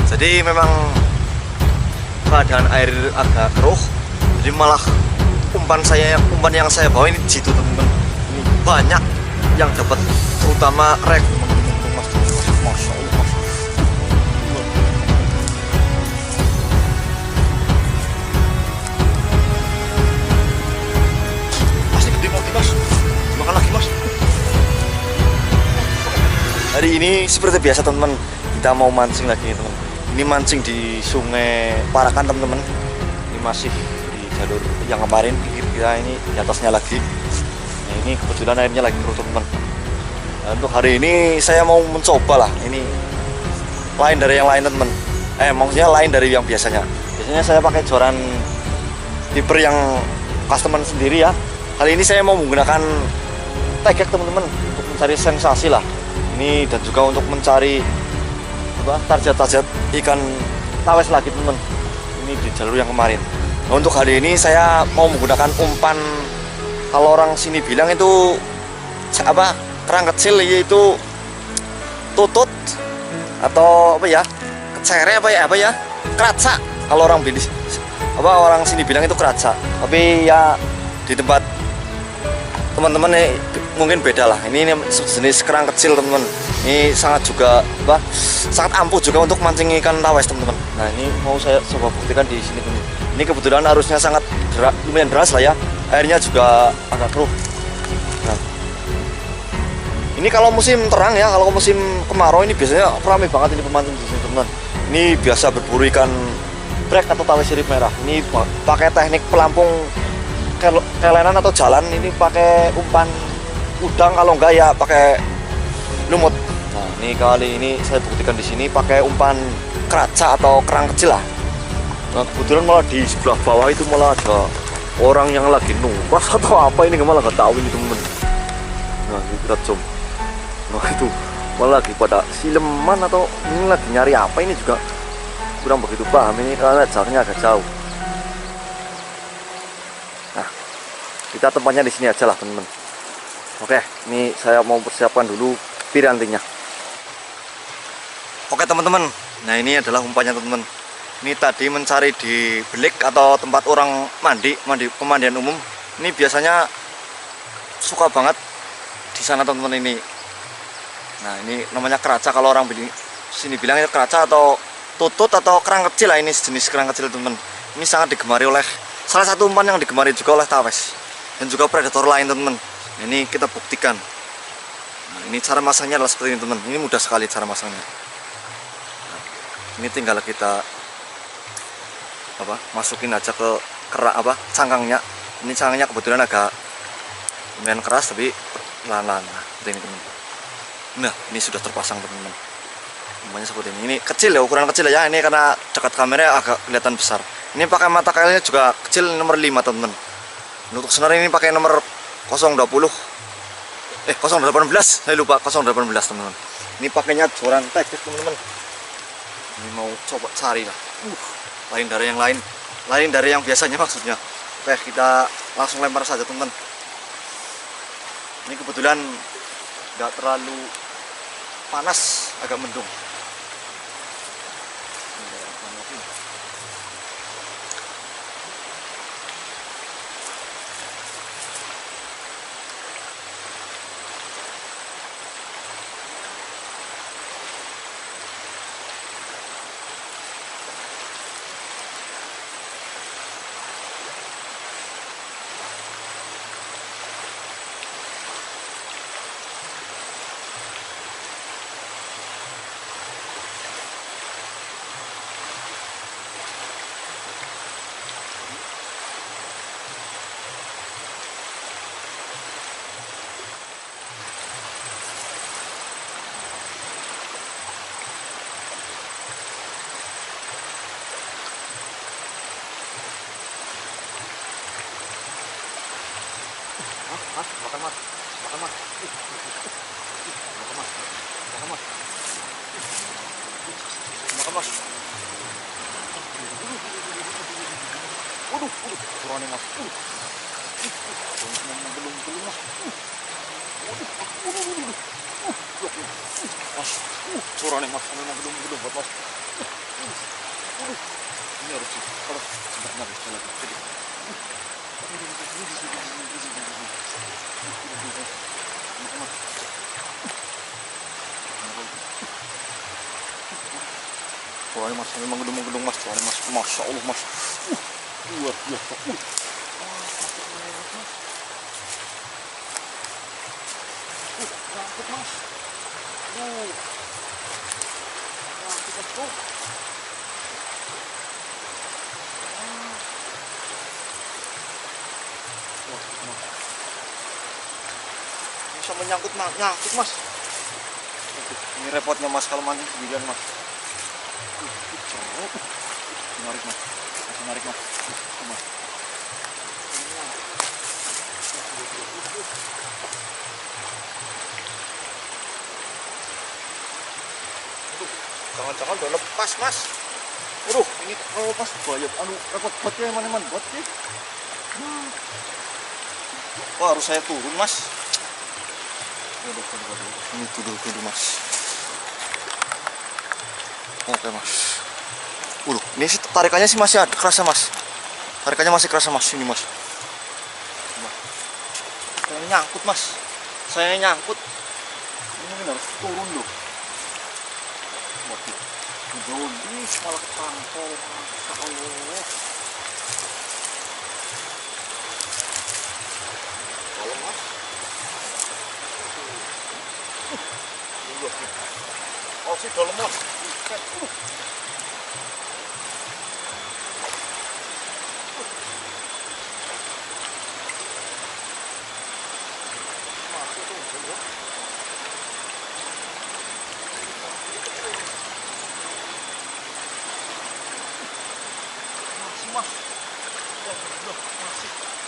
Jadi memang keadaan air agak keruh, jadi malah umpan yang saya bawa ini jitu teman-teman. Ini banyak yang dapat, terutama rek. Masya Allah, masih gede banget mas, makan lagi mas. Hari ini seperti biasa teman-teman, kita mau mancing lagi teman. Ini mancing di Sungai Parakan teman-teman. Ini masih di jalur yang kemarin, kita ini di atasnya lagi. Nah, ini kebetulan airnya lagi turun teman-teman. Nah, untuk hari ini saya mau mencoba lah. Ini lain dari yang lain teman-teman. Maksudnya lain dari yang biasanya. Biasanya saya pakai joran tiper yang custom sendiri ya. Kali ini saya mau menggunakan tegak teman-teman untuk mencari sensasi lah. Ini dan juga untuk mencari target ikan tawes lagi teman-teman. Ini di jalur yang kemarin. Nah, untuk hari ini saya mau menggunakan umpan, kalau orang sini bilang itu kerang kecil, yaitu tutut atau kecere keraca. Kalau orang sini bilang itu keraca, tapi ya di tempat teman-teman mungkin beda lah. Ini jenis kerang kecil teman-teman. Ini sangat ampuh juga untuk mancing ikan tawes teman-teman. Nah, ini mau saya coba buktikan di sini teman. Ini kebetulan arusnya lumayan deras lah ya. Airnya juga agak keruh. Nah, ini kalau musim terang ya, kalau musim kemarau ini biasanya ramai banget ini pemancing di sini teman. Ini biasa berburu ikan brek atau tawes sirip merah. Ini pakai teknik pelampung kelenan atau jalan. Ini pakai umpan udang, kalau enggak ya pakai lumut. Nah, ini kali ini saya buktikan di sini pakai umpan keraca atau kerang kecil lah. Nah, kebetulan malah di sebelah bawah itu malah ada orang yang lagi numpas atau apa, ini malah nggak tahu ini temen. Nah, ini kita zoom. Nah, itu malah lagi pada sileman atau ini lagi nyari apa, ini juga kurang begitu paham ini karena jaraknya agak jauh. Nah, kita tempatnya di sini aja lah teman-teman. Oke, ini saya mau persiapkan dulu pirantinya. Oke teman-teman, nah ini adalah umpannya teman-teman. Ini tadi mencari di belik atau tempat orang mandi pemandian umum. Ini biasanya suka banget di sana teman-teman ini. Nah, ini namanya keraca, kalau orang sini bilangnya keraca atau tutut atau kerang kecil lah. Ini sejenis kerang kecil teman-teman. Ini sangat digemari oleh, salah satu umpan yang digemari juga oleh tawes dan juga predator lain teman-teman. Ini kita buktikan. Nah, ini cara masangnya adalah seperti ini teman. Ini mudah sekali cara masangnya. Nah, ini tinggal kita masukin aja ke cangkangnya. Ini cangkangnya kebetulan agak lumayan keras tapi pelan-pelan. Nah, seperti ini teman. Nah, ini sudah terpasang teman-teman. Umpannya seperti ini. Ini kecil ya, ukuran kecil ya. Ini karena dekat kamera agak kelihatan besar. Ini pakai mata kailnya juga kecil, nomor 5 teman-teman. Untuk senar ini pakai nomor 018, saya lupa, 018 teman-teman. Ini pakainya joran tegak teman-teman. Ini mau coba cari lah. Lain dari yang lain, lain dari yang biasanya maksudnya. Oke, kita langsung lempar saja teman-teman. Ini kebetulan nggak terlalu panas, agak mendung. Mas, makan mas, makan mas, makan mas, makan mas, makan mas. Waduh, kurangnya mas. Belum mas. Waduh, mas, kurangnya mas, memang belum buat mas. Ini harus sebentar lagi. Soalnya mas, ini menggendung mas, soalnya mas, masya Allah mas, luar biasa. Ngangkut mas, ngangkut mas bro. Bisa menyangkut nyangkut mas. Ini repotnya mas kalau mancing sendirian mas. Menarik mas, masih menarik mas. Mas. Jangan-jangan udah lepas mas. Waduh, ini kalau lepas bahaya. Repot botnya mana botnya? Wah, harus saya turun mas. Waduh. Ini duduk mas. Oke mas. Ini sih tarikannya sih masih ada kerasa mas. Tarikannya masih kerasa mas ini mas. Saya nyangkut mas. Saya nyangkut. Ini mungkin harus turun loh. Waduh. Jadi malah ketangkol. Masya Allah. Kalau mas. Oh sih dalam mas. Mas,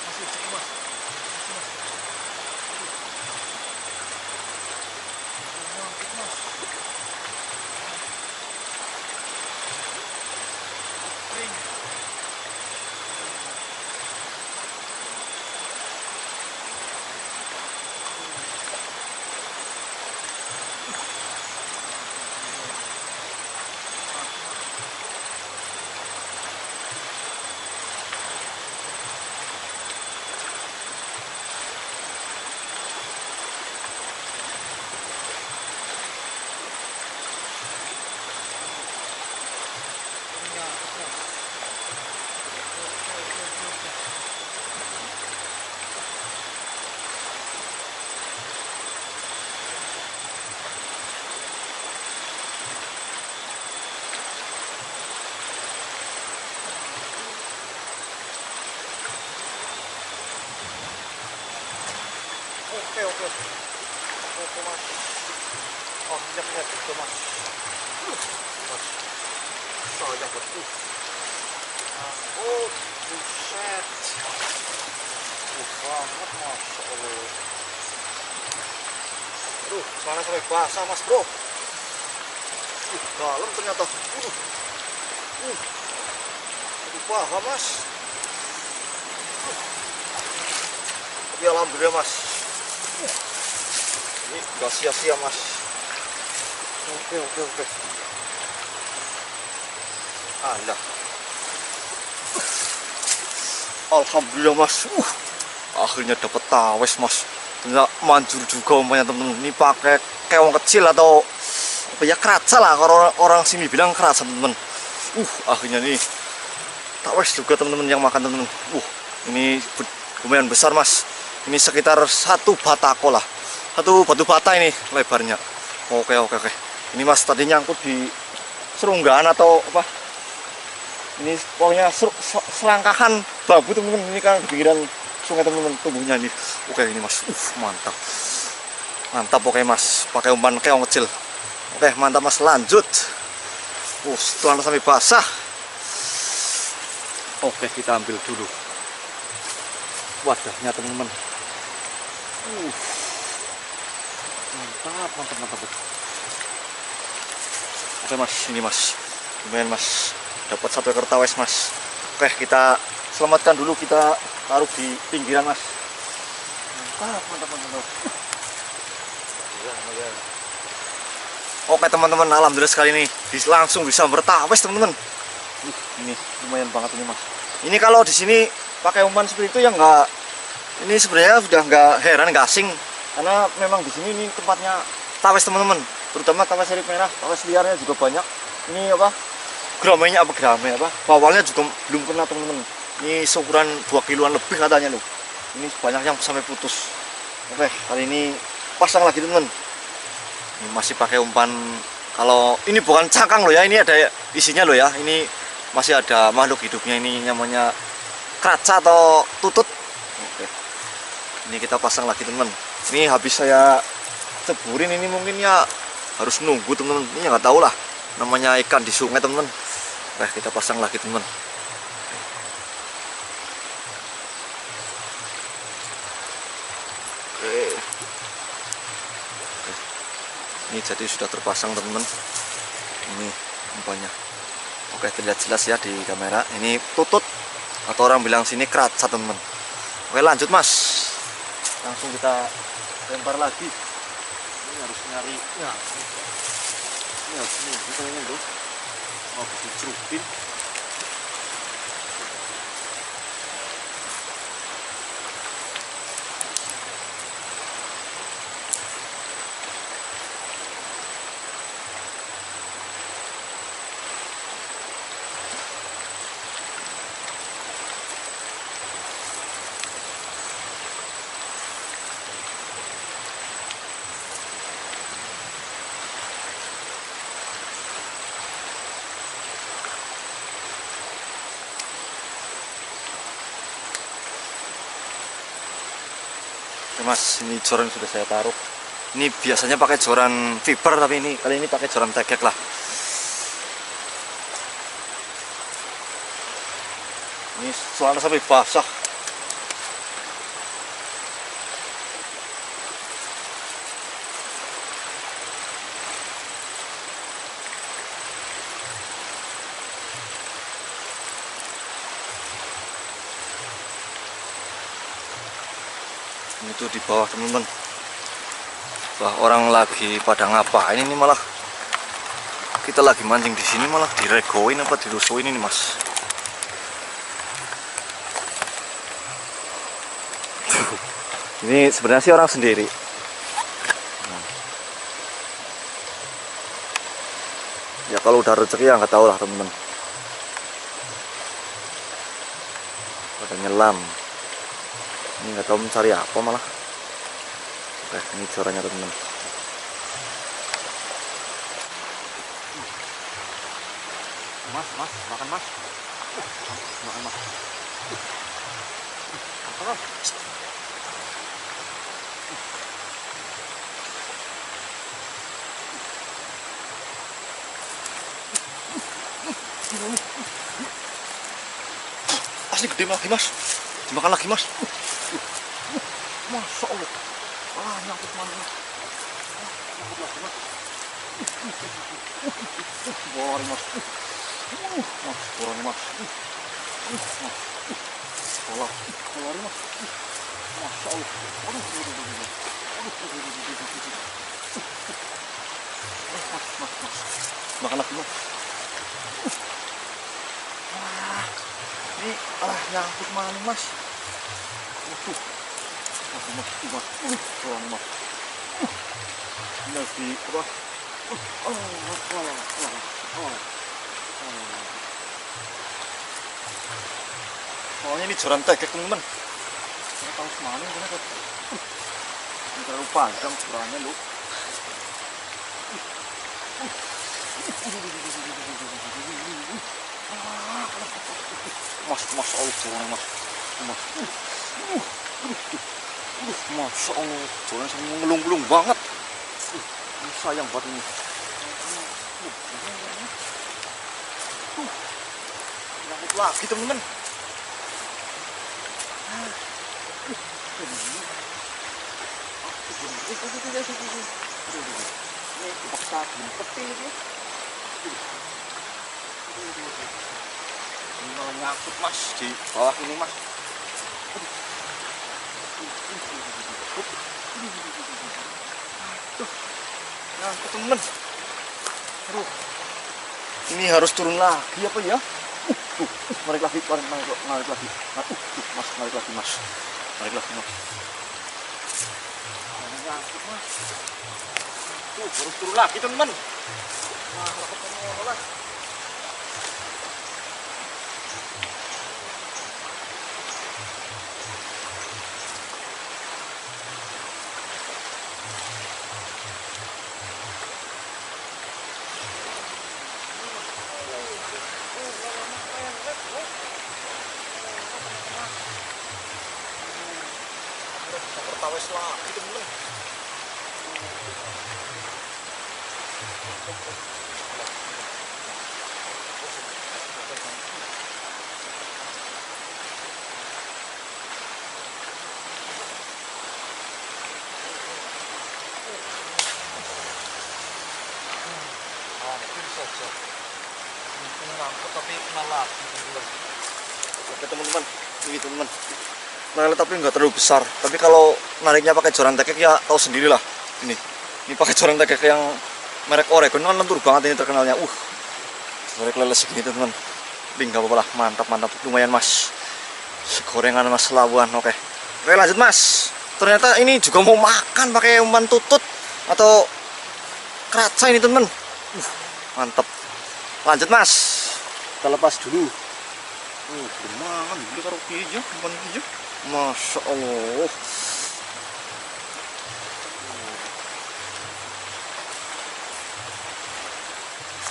masih cukup mas. Oke mas. Oh minyak itu mas. Mas sayang betul. Oh buset. Banget masya Allah. Aduh celana sampai basah mas bro. Dalam ternyata. Aduh paham mas. Tapi alhamdulillah mas. Ini gak sia-sia mas. Oke. Alah. Alhamdulillah mas. Akhirnya dapat tawes mas. Ternyata manjur juga umpamanya teman-teman. Ini pakai keong kecil atau apa ya, keraca lah. Kalau orang sini bilang keraca teman-teman. Akhirnya nih tawes juga teman-teman yang makan teman-teman. Ini lumayan besar mas. Ini sekitar 1 batako lah. 1 batu bata ini lebarnya. Oke. Ini mas tadi nyangkut di serunggaan atau apa? Ini pokoknya selangkahan bambu teman-teman. Ini kan di pinggiran sungai teman-teman tumbuhnya ini. Oke ini mas. Mantap. Oke mas. Pakai umpan keong kecil. Oke mantap mas. Lanjut. Setelah sampai basah. Oke kita ambil dulu wadahnya teman-teman. Mantap. Oke mas, ini mas, lumayan mas, dapat 1 ekor tawes mas. Oke kita selamatkan dulu, kita taruh di pinggiran mas. Mantap. Oke teman-teman, alhamdulillah sekali ini langsung bisa bertawes teman-teman. Ini lumayan banget ini mas. Ini kalau di sini pakai umpan seperti itu ya nggak, ini sebenarnya sudah nggak heran, nggak asing, karena memang di sini ini tempatnya tawes teman-teman, terutama tawes sirip merah. Tawes liarnya juga banyak. Ini apa, geramainya apa, geramai apa, bawalnya juga belum pernah teman-teman. Ini seukuran 2 kiloan lebih katanya loh. Ini banyak yang sampai putus. Oke, kali ini pasang lagi teman-teman. Ini masih pakai umpan, kalau ini bukan cangkang loh ya, ini ada isinya loh ya. Ini masih ada makhluk hidupnya, ini namanya keraca atau tutut. Oke, ini kita pasang lagi teman. Ini habis saya ceburin, ini mungkin ya harus nunggu teman. Ini ya nggak tahu lah, namanya ikan di sungai teman. Oke, kita pasang lagi teman. Oke. Ini jadi sudah terpasang teman-teman. Ini umpannya. Oke, terlihat jelas ya di kamera. Ini tutut atau orang bilang sini keraca teman-teman. Oke, lanjut mas. Langsung kita lempar lagi. Ini harus nyari ya. Ini harus kita ini loh. Mau dicerupin. Mas, ini joran sudah saya taruh. Ini biasanya pakai joran fiber, tapi ini kali ini pakai joran tegek lah. Ini soalnya sampai basah. Itu di bawah teman-teman. Wah, orang lagi pada ngapain ini, malah kita lagi mancing di sini malah diregoin apa dirusuin ini mas. Ini sebenarnya sih orang sendiri. Ya kalau udah rezeki ya nggak tahu lah teman-teman. Pada nyelam. Ini nggak tahu mencari apa malah. Oke, ini jorannya teman-teman. Mas, makan mas. Makan mas. Apa mas? Asli gede lagi mas. Dimakan lagi mas. Masya Allah. Nyangkut mana mas. Nyangkut lagi mas. Bor mas. Mas, borong mas. Mas. Kolor. Kolor mas. Masya Allah. Aduh. Mas. Makan lagi mas. Ini nyangkut mana mas. Mas. Tolong mas. Ini harus di apa? Soalnya ini joran tegek teman-teman. Saya tahu semana ini kan. Ini terlalu panjang jorannya loh. Mas, Allah joran mas. Mas. Masya Allah, joran sama ngelung-ngelung banget. Ini sayang banget ini. Nyangkut lagi teman-teman. Ini dipaksa peti ini. Ini malah nyangkut mas di bawah ini mas. Nyangkut temen. Aduh. Ini harus turun lagi apa ya? Narik lagi, narik lagi. Mas, narik lagi, Mas. Narik lagi, Mas. Nyangkut, Mas. Harus turun lagi, teman-teman. Nah, ketemu lah. Pertawes lagi, teman-teman. Saja ngangkut tapi kena lagi teman-teman. Oke teman-teman, ini teman-teman lele tapi nggak terlalu besar, tapi kalau nariknya pakai joran tekek ya tahu sendirilah. Ini pakai joran tekek yang merek Oregon kan lentur banget ini terkenalnya. Narik lele segini teman-teman, tapi nggak apa-apa lah, mantap lumayan Mas. Gorengan Mas labuan. Oke lanjut Mas. Ternyata ini juga mau makan pakai umpan tutut atau keraca ini teman-teman. Mantap. Lanjut Mas. Kita lepas dulu. Gimana ini karo hijau, umpan hijau. Masya Allah.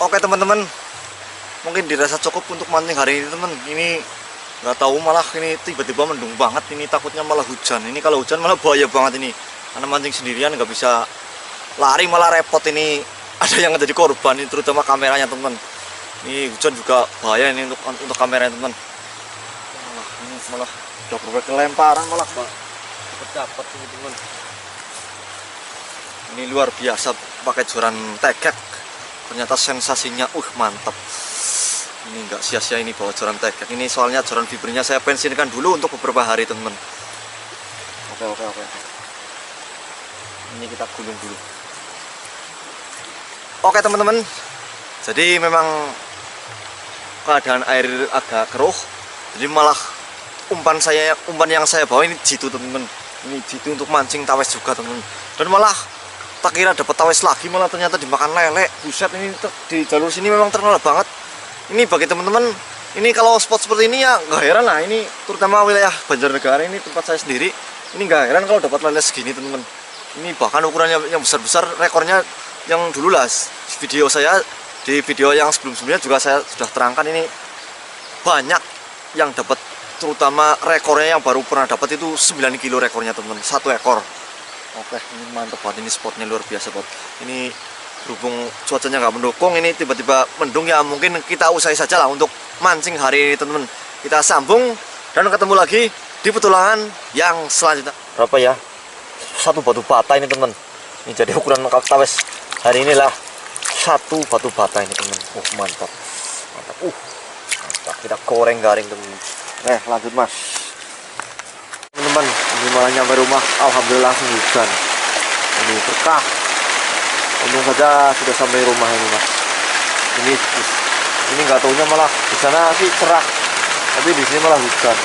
Oke teman-teman, mungkin dirasa cukup untuk mancing hari ini teman. Ini nggak tahu malah ini tiba-tiba mendung banget. Ini takutnya malah hujan. Ini kalau hujan malah bahaya banget ini. Karena mancing sendirian nggak bisa lari, malah repot ini. Ada yang jadi korban ini, terutama kameranya teman. Ini hujan juga bahaya ini untuk kameranya teman. Ini malah udah berbagai kelemparan malah dapat teman. Ini luar biasa pakai joran tekek. Ternyata sensasinya mantap. Ini nggak sia-sia ini bawa joran tekek. Ini soalnya joran fibernya saya pensiunkan dulu untuk beberapa hari teman. Oke. Ini kita gulung dulu. Oke teman-teman, jadi memang keadaan air agak keruh, jadi malah umpan yang saya bawa ini jitu teman-teman. Ini jitu untuk mancing tawes juga teman-teman. Dan malah tak kira dapat tawes lagi, malah ternyata dimakan lele. Buset, ini di jalur sini memang terkenal banget. Ini bagi teman-teman, ini kalau spot seperti ini ya nggak heran lah. Ini terutama wilayah Banjarnegara ini tempat saya sendiri. Ini nggak heran kalau dapat lele segini teman-teman. Ini bahkan ukurannya yang besar-besar, rekornya yang dulu lah video saya, di video yang sebelum-sebelumnya juga saya sudah terangkan, ini banyak yang dapat, terutama rekornya yang baru pernah dapat itu 9 kilo rekornya teman-teman, 1 ekor. Oke, ini mantap banget, ini spotnya luar biasa banget. Ini berhubung cuacanya nggak mendukung, ini tiba-tiba mendung ya, mungkin kita usai saja lah untuk mancing hari ini teman-teman. Kita sambung dan ketemu lagi di petualangan yang selanjutnya. Berapa ya? 1 batu bata ini teman. Ini jadi ukuran tawes hari inilah 1 batu bata ini teman. Mantap. Mantap. Kita goreng garing teman. Lanjut Mas. Teman-teman, ini malah nyampe rumah, alhamdulillah langsung hujan. Ini berkah. Untung saja sudah sampai rumah ini Mas. Ini nggak taunya malah di sana sih cerah, tapi di sini malah hujan.